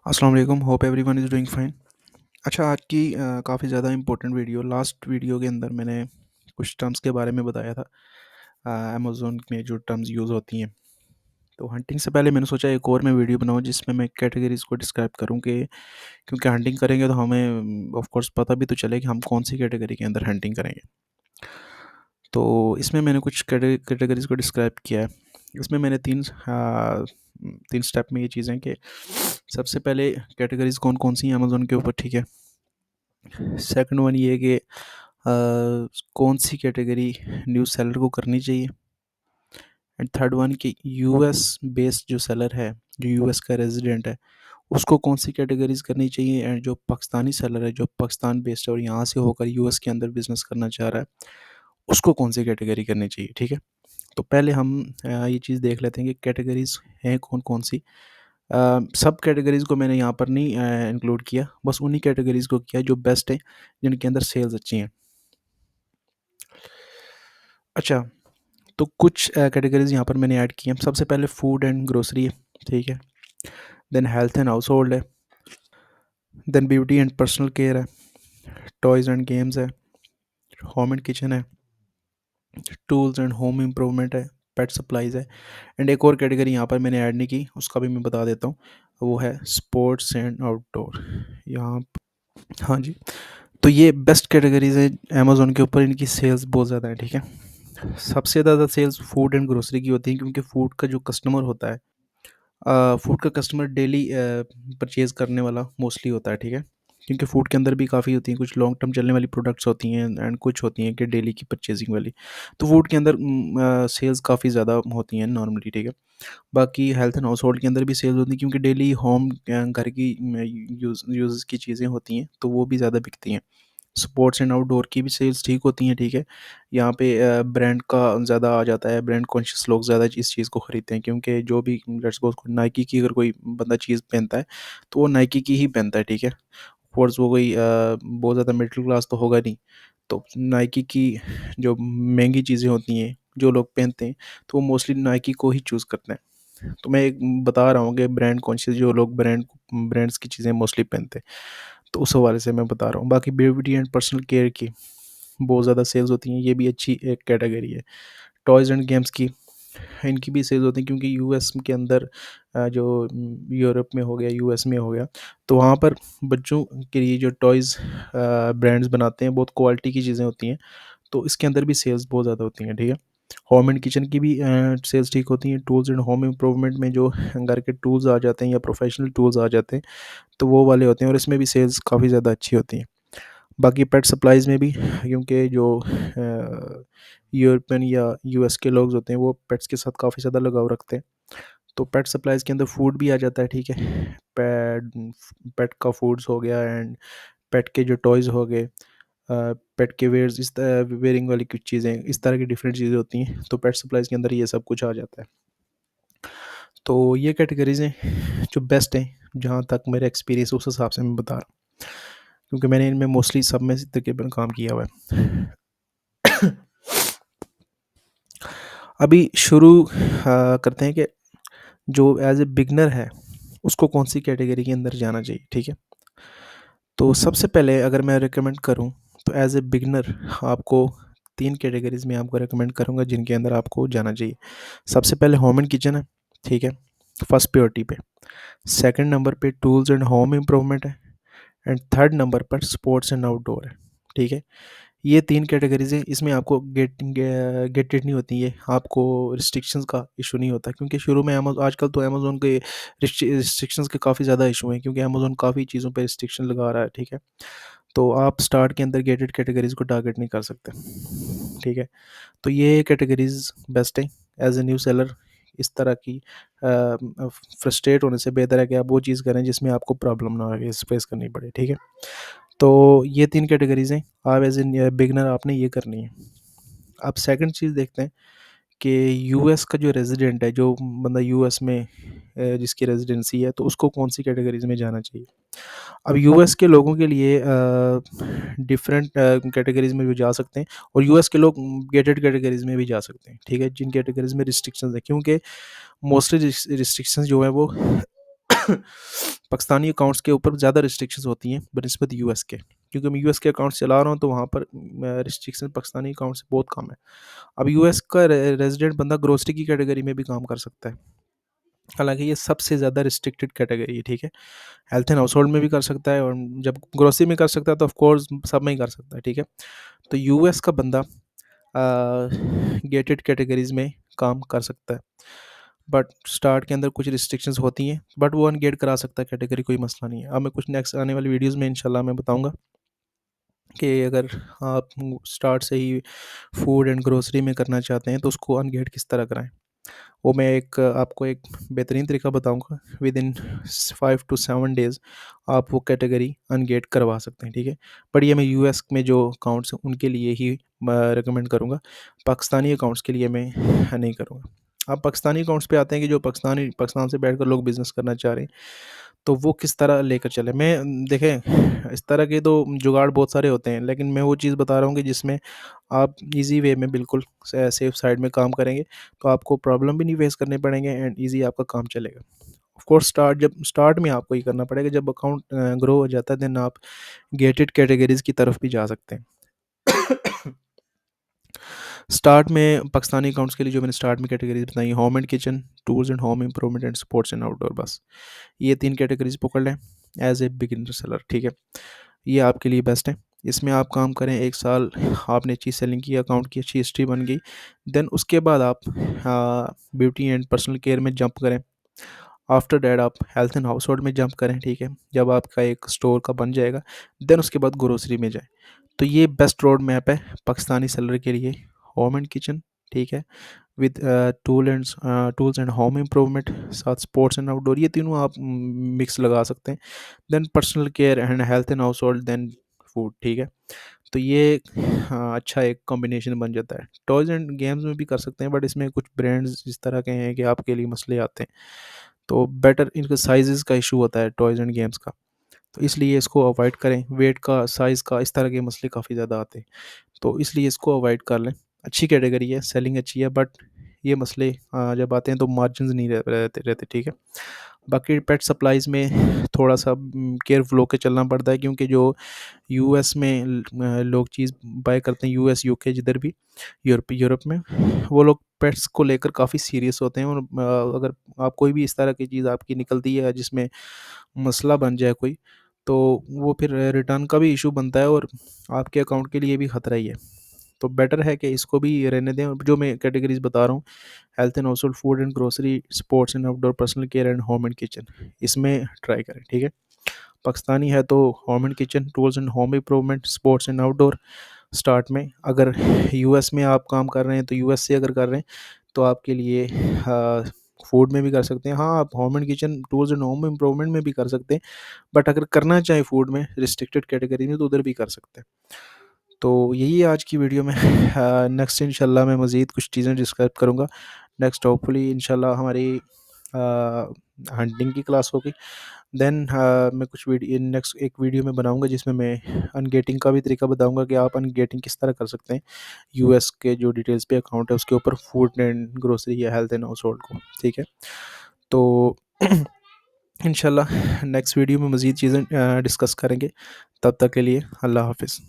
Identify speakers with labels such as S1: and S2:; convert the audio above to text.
S1: अस्सलाम वालेकुम, hope everyone is doing fine. अच्छा, आज की काफ़ी ज़्यादा इम्पोर्टेंट वीडियो, लास्ट वीडियो के अंदर मैंने कुछ टर्म्स के बारे में बताया था। अमेज़न में जो टर्म्स यूज़ होती हैं, तो हंटिंग से पहले मैंने सोचा एक और मैं वीडियो बनाऊँ जिसमें मैं कैटेगरीज़ को डिस्क्राइब करूँ कि क्योंकि हंटिंग करेंगे तो हमें ऑफ कोर्स पता भी तो चले कि हम कौन सी कैटेगरी के अंदर हंटिंग करेंगे। तो इसमें मैंने कुछ कैटेगरीज़ को डिस्क्राइब किया है। इसमें मैंने 3 स्टेप में ये चीज़ें कि सबसे पहले कैटेगरीज़ कौन-कौन सी हैं अमेज़न के ऊपर, ठीक है? सेकंड वन ये है कि कौन सी कैटेगरी न्यू सेलर को करनी चाहिए। एंड थर्ड वन कि यूएस बेस्ड जो सेलर है, जो यूएस का रेजिडेंट है, उसको कौन सी कैटेगरीज करनी चाहिए। एंड जो पाकिस्तानी सेलर है, जो पाकिस्तान बेस्ड है और यहाँ से होकर यूएस के अंदर बिजनेस करना चाह रहा है, उसको कौन सी कैटेगरी करनी चाहिए, ठीक है। तो पहले हम ये चीज़ देख लेते हैं कि कैटेगरीज हैं कौन कौन सी। सब कैटेगरीज को मैंने यहाँ पर नहीं इंक्लूड किया, बस उन्हीं कैटेगरीज को किया जो बेस्ट है, जिनके अंदर सेल्स अच्छी हैं। अच्छा, तो कुछ कैटेगरीज़ यहाँ पर मैंने ऐड की हैं। सबसे पहले फूड एंड ग्रोसरी है, ठीक है। Then health and household है। Then beauty and personal care है। टॉयज़ एंड गेम्स है। होम एंड किचन है। टूल्स एंड होम इम्प्रूवमेंट है। पेट सप्लाइज़ है। एंड एक और कैटेगरी यहाँ पर मैंने ऐड नहीं की, उसका भी मैं बता देता हूँ। वो है स्पोर्ट्स एंड आउटडोर। यहाँ हाँ जी। तो ये बेस्ट कैटेगरीज़ है अमेज़न के ऊपर, इनकी सेल्स बहुत ज़्यादा है, ठीक है। सबसे ज़्यादा सेल्स फूड एंड ग्रोसरी की होती है, क्योंकि फूड का जो कस्टमर होता है, फूड का कस्टमर डेली परचेज़ करने वाला मोस्टली होता है, ठीक है। क्योंकि फूड के अंदर भी काफ़ी होती हैं, कुछ लॉन्ग टर्म चलने वाली प्रोडक्ट्स होती हैं एंड कुछ होती हैं कि डेली की परचेजिंग वाली। तो फूड के अंदर सेल्स काफ़ी ज़्यादा होती हैं नॉर्मली, ठीक है। बाकी हेल्थ एंड हाउस होल्ड के अंदर भी सेल्स होती हैं, क्योंकि डेली होम घर की यूज़ की चीज़ें होती हैं, तो वो भी ज़्यादा बिकती हैं। स्पोर्ट्स एंड आउटडोर की भी सेल्स ठीक होती हैं, ठीक है। यहाँ पे ब्रांड का ज़्यादा आ जाता है, ब्रांड कॉन्शियस लोग ज़्यादा इस चीज़ को खरीदते हैं, क्योंकि जो भी लेट्स सपोज़ नाइकी की अगर कोई बंदा चीज़ पहनता है, तो वो नाइकी की ही पहनता है, ठीक है। कोर्स वो कोई बहुत ज़्यादा मिडिल क्लास तो होगा नहीं, तो नाइकी की जो महंगी चीज़ें होती हैं, जो लोग पहनते हैं, तो वो मोस्टली नाइकी को ही चूज़ करते हैं। तो मैं एक बता रहा हूँ कि ब्रांड कॉन्शियस जो लोग ब्रांड्स की चीज़ें मोस्टली पहनते हैं, तो उस हवाले से मैं बता रहा हूँ। बाकी ब्यूटी एंड पर्सनल केयर की बहुत ज़्यादा सेल्स होती हैं, ये भी अच्छी एक कैटेगरी है। टॉयज़ एंड गेम्स की, इनकी भी सेल्स होती हैं, क्योंकि यूएस के अंदर जो यूरोप में हो गया, यूएस में हो गया, तो वहाँ पर बच्चों के लिए जो टॉयज़ ब्रांड्स बनाते हैं, बहुत क्वालिटी की चीज़ें होती हैं, तो इसके अंदर भी सेल्स बहुत ज़्यादा होती हैं, ठीक है। होम एंड किचन की भी सेल्स ठीक होती हैं। टूल्स एंड होम इम्प्रूवमेंट में जो घर के टूल्स आ जाते हैं या प्रोफेशनल टूल्स आ जाते हैं, तो वो वाले होते हैं, और इसमें भी सेल्स काफ़ी ज़्यादा अच्छी होती हैं। बाकी पेट सप्लाइज़ में भी, क्योंकि जो यूरोपियन या यूएस के लोग होते हैं, वो पेट्स के साथ काफ़ी ज़्यादा लगाव रखते हैं, तो पेट सप्लाइज़ के अंदर फूड भी आ जाता है, ठीक है। पेट पेट का फूड्स हो गया, एंड पेट के जो टॉयज़ हो गए, पेट के वेयर्स, वेयरिंग वाली कुछ चीज़ें, इस तरह की डिफरेंट चीज़ें होती हैं, तो पेट सप्लाइज़ के अंदर ये सब कुछ आ जाता है। तो ये कैटेगरीज़ हैं जो बेस्ट हैं, जहाँ तक मेरा एक्सपीरियंस उस हिसाब से मैं बता रहा हूँ, क्योंकि मैंने इनमें मोस्टली सब में से तकरीबन काम किया हुआ है। अभी शुरू करते हैं कि जो एज़ ए बिगिनर है, उसको कौन-सी कैटेगरी के अंदर जाना चाहिए, ठीक है? तो सबसे पहले अगर मैं रिकमेंड करूँ, तो एज़ ए बिगिनर आपको 3 कैटेगरीज़ में आपको रिकमेंड करूँगा जिनके अंदर आपको जाना चाहिए। सबसे पहले होम एंड किचन है, ठीक है? फर्स्ट प्रायोरिटी पे। सेकंड नंबर पे टूल्स एंड होम इम्प्रूवमेंट है, एंड थर्ड नंबर पर स्पोर्ट्स एंड आउटडोर है, ठीक है? ये 3 कैटेगरीज़ हैं, इसमें आपको गेट इट नहीं होती है, आपको रिस्ट्रिक्शंस का इश्यू नहीं होता, क्योंकि शुरू में आजकल तो अमेज़न के रिस्ट्रिक्शंस के काफ़ी ज़्यादा इश्यू हैं, क्योंकि अमेज़न काफ़ी चीज़ों पे रिस्ट्रिक्शन लगा रहा है, ठीक है? तो आप स्टार्ट के अंदर गेटेड कैटेगरीज़ को टारगेट नहीं कर सकते, ठीक है? तो ये कैटेगरीज़ बेस्ट हैं एज़ अ न्यू सेलर। इस तरह की फ्रस्ट्रेट होने से बेहतर है कि आप वो चीज़ करें जिसमें आपको प्रॉब्लम ना आगे फेस करनी पड़े, ठीक है? तो ये 3 कैटेगरीज़ हैं, आप एज़ एन बिगिनर आपने ये करनी है। अब सेकंड चीज़ देखते हैं कि यूएस का जो रेज़िडेंट है, जो बंदा यूएस में जिसकी रेज़िडेंसी है, तो उसको कौन-सी कैटेगरीज़ में जाना चाहिए। अब यूएस के लोगों के लिए डिफरेंट कैटेगरीज़ में भी जा सकते हैं, और यूएस के लोग गेटेड कैटेगरीज़ में भी जा सकते हैं, ठीक है? जिन कैटेगरीज़ में रिस्ट्रिक्शंस हैं, क्योंकि मोस्टली रिस्ट्रिक्शंस जो है वो पाकिस्तानी अकाउंट्स के ऊपर ज़्यादा रिस्ट्रिक्शंस होती हैं बनिस्बत यूएस के, क्योंकि मैं यूएस के अकाउंट्स चला रहा हूँ तो वहाँ पर रिस्ट्रिक्शन पाकिस्तानी अकाउंट से बहुत कम है। अब यूएस का रेजिडेंट बंदा ग्रोसरी की कैटेगरी में भी काम कर सकता है, हालांकि ये सबसे ज़्यादा रिस्ट्रिक्टेड कैटेगरी है, ठीक है। हेल्थ एंड हाउस होल्ड में भी कर सकता है, और जब ग्रोसरी में कर सकता है तो ऑफकोर्स सब में ही कर सकता है, ठीक है। तो यूएस का बंदा गेटेड कैटेगरीज में काम कर सकता है, बट स्टार्ट के अंदर कुछ रिस्ट्रिक्शंस होती हैं, बट वो अनगेट करा सकता है कैटेगरी, कोई मसला नहीं है। अब मैं कुछ नेक्स्ट आने वाली वीडियोज़ में इंशाल्लाह मैं बताऊंगा कि अगर आप स्टार्ट से ही फूड एंड ग्रोसरी में करना चाहते हैं तो उसको अनगेट किस तरह कराएं। वो मैं एक आपको एक बेहतरीन तरीका बताऊंगा, विद इन 5 to 7 डेज़ आप वो कैटेगरी अनगेट करवा सकते हैं, ठीक है। बट ये मैं यूएस में जो अकाउंट्स हैं उनके लिए ही रिकमेंड करूँगा, पाकिस्तानी अकाउंट्स के लिए मैं नहीं करूँगा। आप पाकिस्तानी अकाउंट्स पे आते हैं कि जो पाकिस्तान से बैठकर लोग बिज़नेस करना चाह रहे हैं, तो वो किस तरह लेकर चले। मैं देखें, इस तरह के तो जुगाड़ बहुत सारे होते हैं, लेकिन मैं वो चीज़ बता रहा हूँ कि जिसमें आप ईज़ी वे में बिल्कुल सेफ साइड में काम करेंगे, तो आपको प्रॉब्लम भी नहीं फेस करने पड़ेंगे एंड ईज़ी आपका काम चलेगा। ऑफ कोर्स स्टार्ट में आपको ये करना पड़ेगा, जब अकाउंट ग्रो हो जाता है देन आप गेटेड कैटेगरीज़ की तरफ भी जा सकते हैं। स्टार्ट में पाकिस्तानी अकाउंट्स के लिए जो मैंने स्टार्ट में कैटेगरीज बताई, home and kitchen, tools and home improvement and sports and outdoor, बस ये 3 कैटेगरीज पकड़ लें एज ए बिगिनर सेलर, ठीक है। ये आपके लिए बेस्ट है। इसमें आप काम करें 1 साल, आपने अच्छी सेलिंग की, अकाउंट की अच्छी हिस्ट्री बन गई, देन उसके बाद आप ब्यूटी एंड पर्सनल केयर में जंप करें। आफ्टर डैट आप हेल्थ एंड हाउस होल्ड में जंप करें, ठीक है। जब आपका एक स्टोर का बन जाएगा देन उसके बाद ग्रोसरी में जाएँ। तो ये बेस्ट रोड मैप है पाकिस्तानी सेलर के लिए। होम एंड किचन, ठीक है, with tools and home improvement, साथ स्पोर्ट्स एंड आउटडोर, ये तीनों आप मिक्स लगा सकते हैं। Then personal care and health and household, then food, ठीक है। तो ये अच्छा एक कॉम्बिनेशन बन जाता है। टॉयज़ एंड गेम्स में भी कर सकते हैं, बट इसमें कुछ ब्रांड्स इस तरह के हैं कि आपके लिए मसले आते हैं, तो बेटर इनके साइज़ का इशू होता है टॉयज़ एंड गेम्स का, तो इसलिए इसको अवॉइड करें। वेट का, साइज़ का, इस तरह के मसले काफ़ी ज़्यादा आते हैं, तो इसलिए इसको अवॉइड कर लें। अच्छी कैटेगरी है, सेलिंग अच्छी है, बट ये मसले जब आते हैं तो मार्जिन्स नहीं रहते, ठीक है। बाकी पेट सप्लाईज़ में थोड़ा-सा केयरफुल होके चलना पड़ता है, क्योंकि जो यूएस में लोग चीज़ बाय करते हैं, यूएस, यूके, जिधर भी यूरोप में, वो लोग पेट्स को लेकर काफ़ी सीरियस होते हैं, और अगर आप कोई भी इस तरह की चीज़ आपकी निकलती है जिसमें मसला बन जाए कोई, तो वो फिर रिटर्न का भी इशू बनता है और आपके अकाउंट के लिए भी खतरा ही है। तो बेटर है कि इसको भी रहने दें, और जो मैं कैटेगरीज बता रहा हूँ, health and household, food and grocery, sports and outdoor, personal care and home and kitchen, इसमें ट्राई करें, ठीक है। पाकिस्तानी है तो home and kitchen, tools and home improvement, sports and outdoor start में। अगर यूएस में आप काम कर रहे हैं तो यूएस से अगर कर रहे हैं तो आपके लिए फूड में भी कर सकते हैं। हाँ, आप home and kitchen, tools and home improvement में भी कर सकते हैं, बट अगर करना चाहें फूड में रिस्ट्रिक्टेड कैटेगरी में तो उधर भी कर सकते हैं। तो यही है आज की वीडियो में। नेक्स्ट इंशाल्लाह मैं मज़ीद कुछ चीज़ें डिस्क्राइब करूँगा। नेक्स्ट होपफुली इंशाल्लाह हमारी हंटिंग की क्लास होगी। देन मैं कुछ वीडियो नेक्स्ट एक वीडियो में बनाऊँगा जिसमें मैं अनगेटिंग का भी तरीका बताऊँगा कि आप अनगेटिंग किस तरह कर सकते हैं यूएस के जो डिटेल्स पे अकाउंट है उसके ऊपर, फूड एंड ग्रोसरी या हेल्थ एंड हाउस होल्ड को, ठीक है। तो इंशाल्लाह नेक्स्ट वीडियो में मज़ीद चीज़ें डिस्कस करेंगे। तब तक के लिए अल्लाह हाफ़िज़।